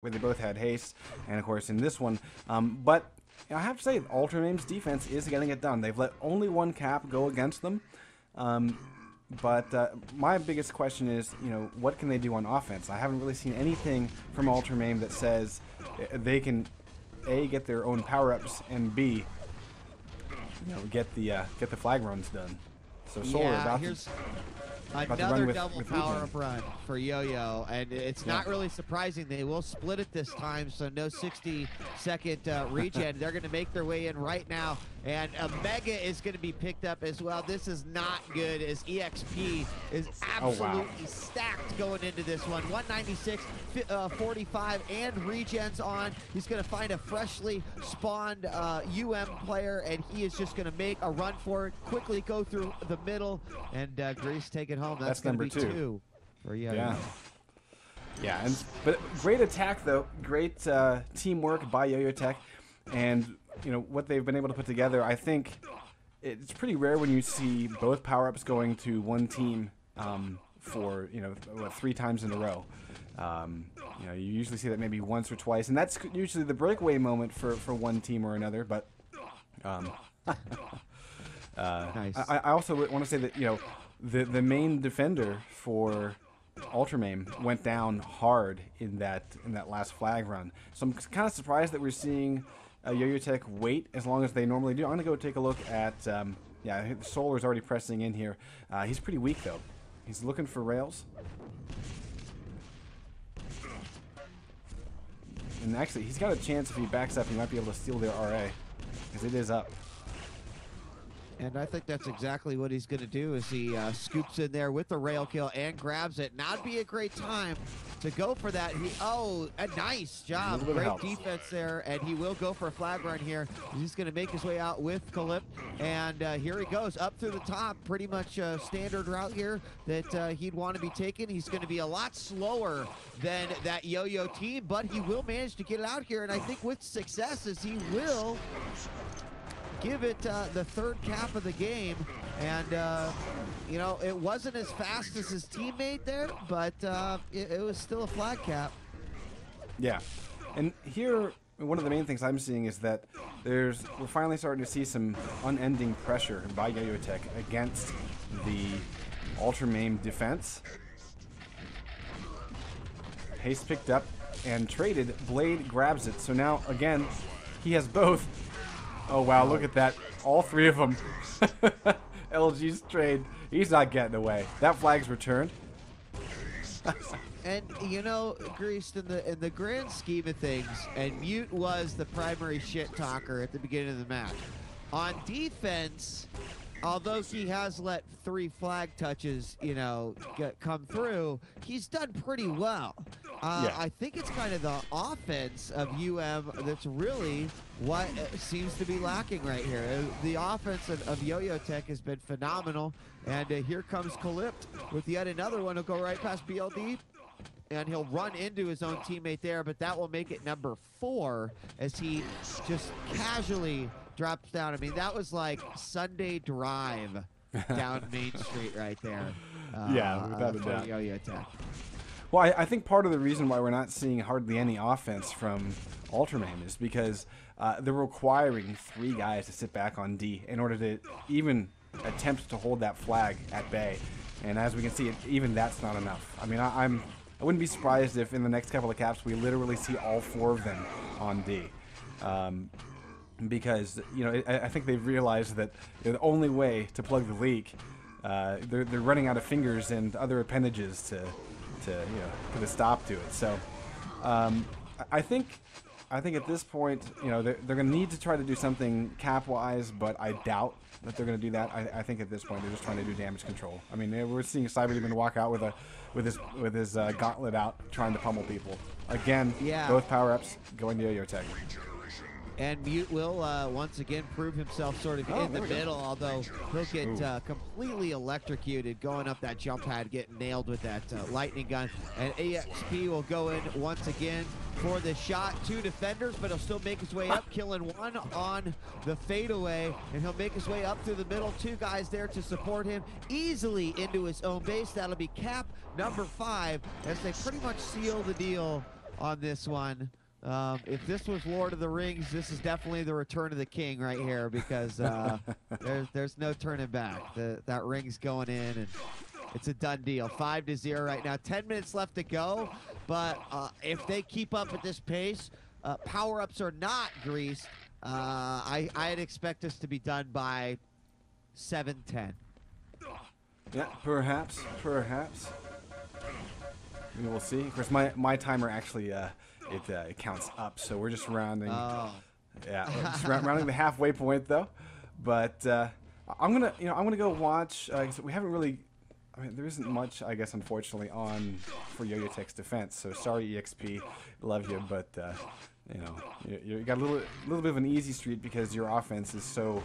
where they both had haste, and of course in this one. But I have to say, Ultramame's defense is getting it done. They've let only one cap go against them. But my biggest question is, what can they do on offense? I haven't really seen anything from Ultramame that says they can A, get their own power-ups, and B, get the flag runs done. So Solar about to another double power-up run for Yo-Yo, and it's not really surprising. They will split it this time, so no 60-second regen. They're going to make their way in right now, and a Mega is going to be picked up as well. This is not good, as EXP is absolutely stacked going into this one. 196, 45, and regens on. He's going to find a freshly spawned player, and he is just going to make a run for it, quickly go through the middle, and Grease take it home. That's number be two for Yo-Yo. Yeah, but great attack though. Great teamwork by Yo-Yo Tech, and what they've been able to put together. I think it's pretty rare when you see both power-ups going to one team for 3 times in a row. You usually see that maybe once or twice, and that's usually the breakaway moment for one team or another. But nice. I also want to say that the main defender for Ultramame went down hard in that last flag run. So I'm kind of surprised that we're seeing Yo-Yo Tech wait as long as they normally do. I'm gonna go take a look at Solar's already pressing in here. He's pretty weak though. He's looking for rails. And actually, he's got a chance if he backs up, he might be able to steal their RA, because it is up. And I think that's exactly what he's going to do, is he scoops in there with the rail kill and grabs it. Now would be a great time to go for that. A nice job. Great defense there, and he will go for a flag run here. He's going to make his way out with Kalip, and here he goes up through the top. Pretty much a standard route here that he'd want to be taken. He's going to be a lot slower than that Yo-Yo team, but he will manage to get it out here, and I think with success, as he will give it the third cap of the game. And it wasn't as fast as his teammate there, but it was still a flag cap. Yeah, and here one of the main things I'm seeing is that we're finally starting to see some unending pressure by Yo-Yo Tech against the Ultramame defense. Haste picked up and traded. Blade grabs it, so now again he has both. Oh wow, look at that. All 3 of them. LG's trade. He's not getting away. That flag's returned. And Greased, in the grand scheme of things, and Mute was the primary shit talker at the beginning of the match. On defense, although he has let 3 flag touches, come through, he's done pretty well. I think it's kind of the offense of that's really what seems to be lacking right here. The offense of Yo-Yo Tech has been phenomenal, and here comes Kalip with yet another one. He'll go right past BLD, and he'll run into his own teammate there, but that will make it number 4 as he just casually drops down. I mean, that was like Sunday Drive down Main Street right there. Without a doubt. Yo-Yo Tech. Well, I think part of the reason why we're not seeing hardly any offense from Ultramame is because they're requiring 3 guys to sit back on D in order to even attempt to hold that flag at bay. And as we can see, even that's not enough. I mean, I wouldn't be surprised if in the next couple of caps we literally see all 4 of them on D. Because I think they've realized that the only way to plug the leak, they're running out of fingers and other appendages to put a stop to it. So I think at this point, they're going to need to try to do something cap-wise, but I doubt that they're going to do that. I think at this point they're just trying to do damage control. I mean, we're seeing Cyberdemon walk out with his gauntlet out, trying to pummel people. Again, both power-ups going to Yo-Yo Tech. And Mute will once again prove himself sort of in the middle, although he'll get completely electrocuted going up that jump pad, getting nailed with that lightning gun. And EXP will go in once again for the shot. 2 defenders, but he'll still make his way up, killing 1 on the fadeaway, and he'll make his way up through the middle. 2 guys there to support him easily into his own base. That'll be cap number 5 as they pretty much seal the deal on this one. If this was Lord of the Rings, this is definitely the Return of the King right here, because there's no turning back. That ring's going in, and it's a done deal. 5-0 right now. 10 minutes left to go, but if they keep up at this pace, power-ups are not greased. I'd expect us to be done by 7-10. Yeah, perhaps. We'll see. Of course, my timer actually it counts up, so we're just rounding. Oh. Yeah, just rounding the halfway point though. But I'm gonna go watch. We haven't really. I mean, there isn't much, I guess, unfortunately, on for Yo-Yo Tech's defense. So sorry, EXP, love you, but you got a little bit of an easy street because your offense is so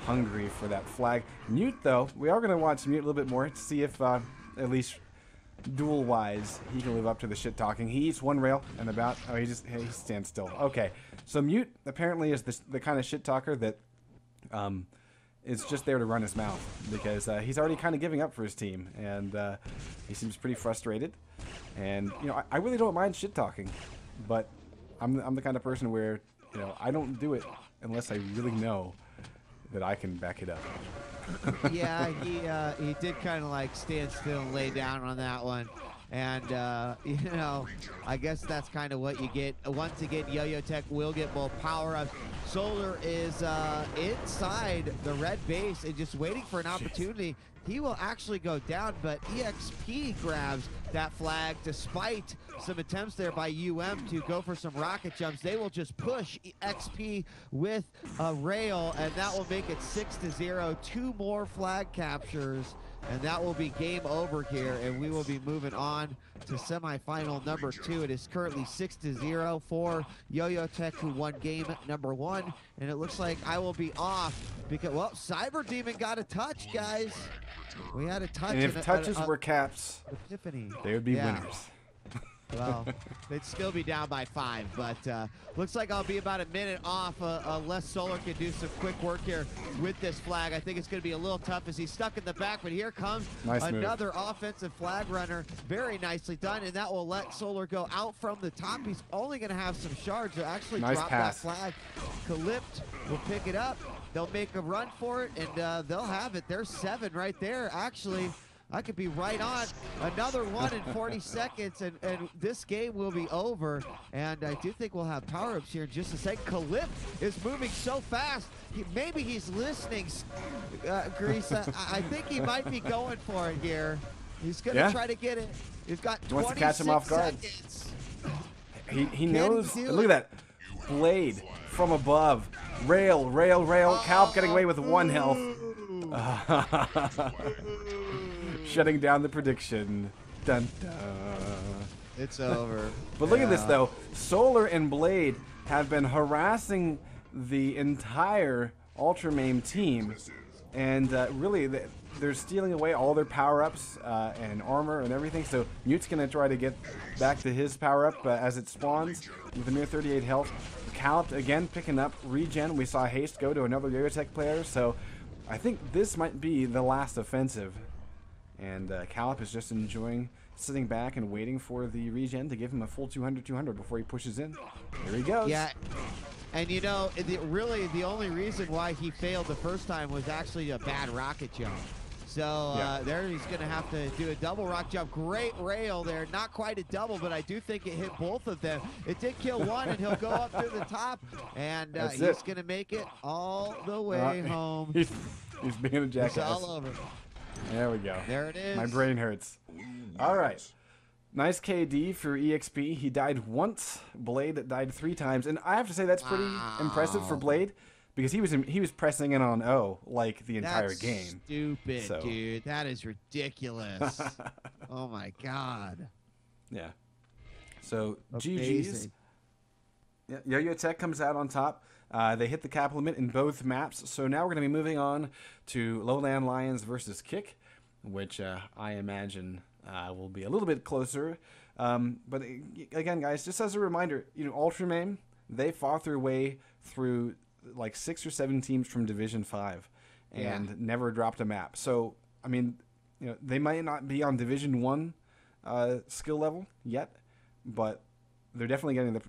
hungry for that flag. Mute though, we are gonna watch Mute a little bit more to see if at least duel-wise he can live up to the shit talking. He eats one rail and about. Oh, he stands still. Okay, so Mute apparently is the kind of shit talker that is just there to run his mouth, because he's already kind of giving up for his team, and he seems pretty frustrated. And I really don't mind shit talking, but I'm the kind of person where I don't do it unless I really know that I can back it up. Yeah, he did kind of like stand still and lay down on that one. And, I guess that's kind of what you get. Once again, Yo-Yo Tech will get both power-ups. Solar is inside the red base and just waiting for an opportunity. He will actually go down, but EXP grabs that flag despite some attempts there by UM to go for some rocket jumps. They will just push XP with a rail, and that will make it 6-0. 2 more flag captures, and that will be game over here, and we will be moving on to semifinal number 2. It is currently 6-0 for Yo-Yo Tech, who won game number 1, and it looks like I will be off because, well, Cyber Demon got a touch, guys. We had a touch. And if touches were caps, Epiphany, they would be winners. Well, they'd still be down by 5, but looks like I'll be about a minute off unless Solar can do some quick work here with this flag. I think it's going to be a little tough as he's stuck in the back, but here comes another offensive flag runner. Very nicely done, and that will let Solar go out from the top. He's only going to have some shards to actually drop that flag. Calypt will pick it up. They'll make a run for it, and they'll have it. There's 7 right there, actually. I could be right on. Another 1 in 40 seconds, and this game will be over. And I do think we'll have power-ups here in just a second. Calypt is moving so fast. Maybe he's listening, Grease. I think he might be going for it here. He's going to try to get it. He's got 26 wants to catch him off guard. Seconds. He knows. Look at that. Blade from above. Rail. Calp getting away with 1 health. Shutting down the prediction. Dun dun. It's over. But look at this though. Solar and Blade have been harassing the entire Ultramame team, and really they're stealing away all their power-ups and armor and everything. So Mute's gonna try to get back to his power-up as it spawns with a mere 38 health. Calp again picking up regen. We saw Haste go to another Yo-Yo Tech player, so I think this might be the last offensive. And Calip is just enjoying sitting back and waiting for the regen to give him a full 200 before he pushes in. Here he goes. Yeah, and really the only reason why he failed the first time was actually a bad rocket jump. So there he's going to have to do a double rock jump. Great rail there. Not quite a double, but I do think it hit both of them. It did kill one, and he'll go up to the top, and he's going to make it all the way home. He's being a jackass. It's all over. There we go. There it is. My brain hurts. All right. Nice KD for EXP. He died once. Blade died 3 times. And I have to say that's pretty impressive for Blade, because he was pressing in on O like the entire game. Stupid, dude. That is ridiculous. Oh my god. Yeah. So Amazing. GG's. Yeah, Yo-Yo Tech comes out on top. They hit the cap limit in both maps. So now we're going to be moving on to Lowland Lions versus Kick, which I imagine will be a little bit closer. But again, guys, just as a reminder, Ultramame, they fought their way through like 6 or 7 teams from Division 5 and never dropped a map. So, I mean, they might not be on Division 1 skill level yet, but they're definitely getting